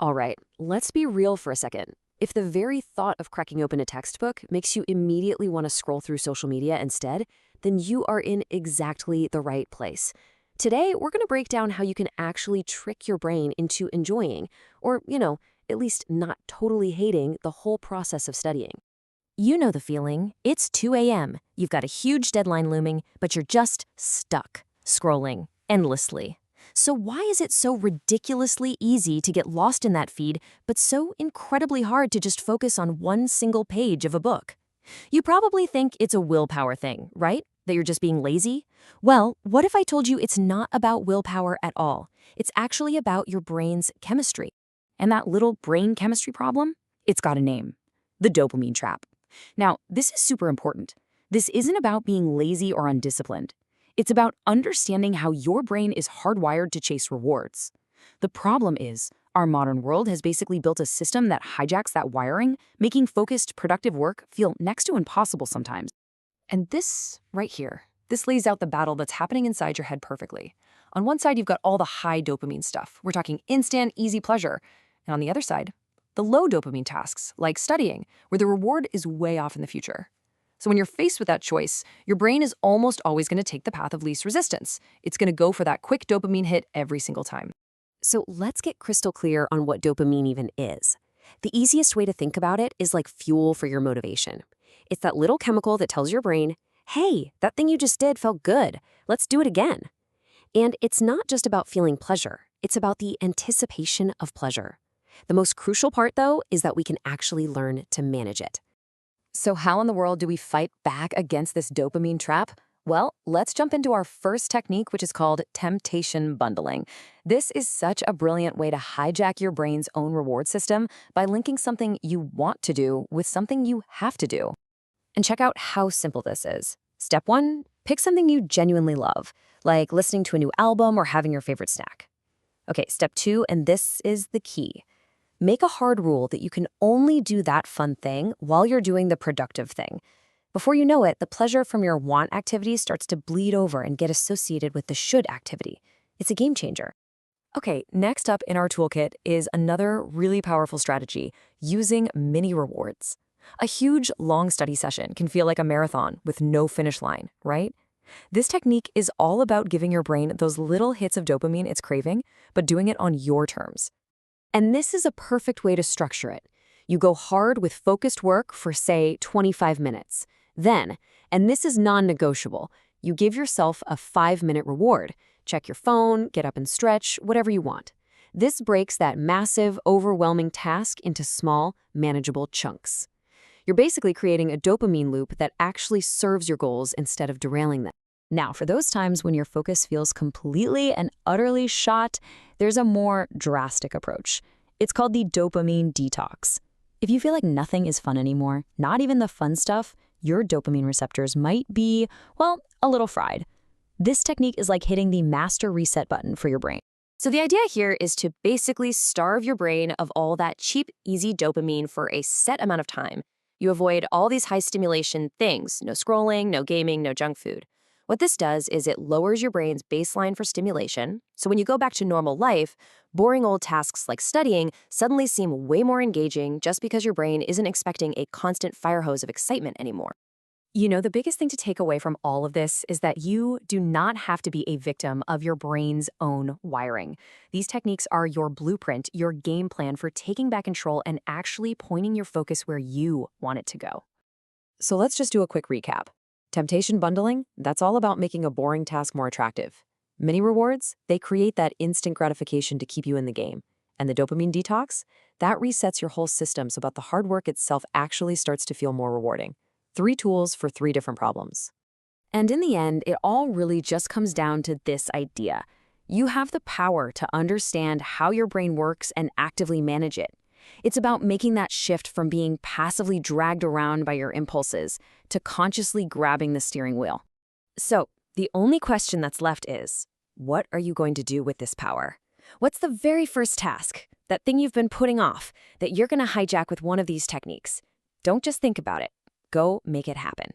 All right, let's be real for a second. If the very thought of cracking open a textbook makes you immediately want to scroll through social media instead, then you are in exactly the right place. Today, we're going to break down how you can actually trick your brain into enjoying, or, at least not totally hating the whole process of studying. You know the feeling. It's 2 a.m. You've got a huge deadline looming, but you're just stuck, scrolling endlessly. So why is it so ridiculously easy to get lost in that feed, but so incredibly hard to just focus on one single page of a book? You probably think it's a willpower thing, right? That you're just being lazy? Well, what if I told you it's not about willpower at all? It's actually about your brain's chemistry. And that little brain chemistry problem? It's got a name: the dopamine trap. Now, this is super important. This isn't about being lazy or undisciplined. It's about understanding how your brain is hardwired to chase rewards. The problem is, our modern world has basically built a system that hijacks that wiring, making focused, productive work feel next to impossible sometimes. And this right here, this lays out the battle that's happening inside your head perfectly. On one side, you've got all the high dopamine stuff. We're talking instant, easy pleasure. And on the other side, the low dopamine tasks, like studying, where the reward is way off in the future. So when you're faced with that choice, your brain is almost always going to take the path of least resistance. It's going to go for that quick dopamine hit every single time. So let's get crystal clear on what dopamine even is. The easiest way to think about it is like fuel for your motivation. It's that little chemical that tells your brain, hey, that thing you just did felt good. Let's do it again. And it's not just about feeling pleasure. It's about the anticipation of pleasure. The most crucial part, though, is that we can actually learn to manage it. So how in the world do we fight back against this dopamine trap? Well, let's jump into our first technique, which is called temptation bundling. This is such a brilliant way to hijack your brain's own reward system by linking something you want to do with something you have to do. And check out how simple this is. Step 1, pick something you genuinely love, like listening to a new album or having your favorite snack. Okay, step 2, and this is the key. Make a hard rule that you can only do that fun thing while you're doing the productive thing. Before you know it, the pleasure from your want activity starts to bleed over and get associated with the should activity. It's a game changer. Okay, next up in our toolkit is another really powerful strategy: using mini rewards. A huge, long study session can feel like a marathon with no finish line, right? This technique is all about giving your brain those little hits of dopamine it's craving, but doing it on your terms. And this is a perfect way to structure it. You go hard with focused work for, say, 25 minutes. Then, and this is non-negotiable, you give yourself a 5-minute reward. Check your phone, get up and stretch, whatever you want. This breaks that massive, overwhelming task into small, manageable chunks. You're basically creating a dopamine loop that actually serves your goals instead of derailing them. Now, for those times when your focus feels completely and utterly shot, there's a more drastic approach. It's called the dopamine detox. If you feel like nothing is fun anymore, not even the fun stuff, your dopamine receptors might be, well, a little fried. This technique is like hitting the master reset button for your brain. So the idea here is to basically starve your brain of all that cheap, easy dopamine for a set amount of time. You avoid all these high stimulation things: no scrolling, no gaming, no junk food. What this does is it lowers your brain's baseline for stimulation, so when you go back to normal life, boring old tasks like studying suddenly seem way more engaging just because your brain isn't expecting a constant fire hose of excitement anymore. You know, the biggest thing to take away from all of this is that you do not have to be a victim of your brain's own wiring. These techniques are your blueprint, your game plan for taking back control and actually pointing your focus where you want it to go. So let's just do a quick recap. Temptation bundling, that's all about making a boring task more attractive. Mini rewards, they create that instant gratification to keep you in the game. And the dopamine detox, that resets your whole system so that the hard work itself actually starts to feel more rewarding. 3 tools for 3 different problems. And in the end, it all really just comes down to this idea. You have the power to understand how your brain works and actively manage it. It's about making that shift from being passively dragged around by your impulses to consciously grabbing the steering wheel. So, the only question that's left is, what are you going to do with this power? What's the very first task, that thing you've been putting off, that you're going to hijack with one of these techniques? Don't just think about it. Go make it happen.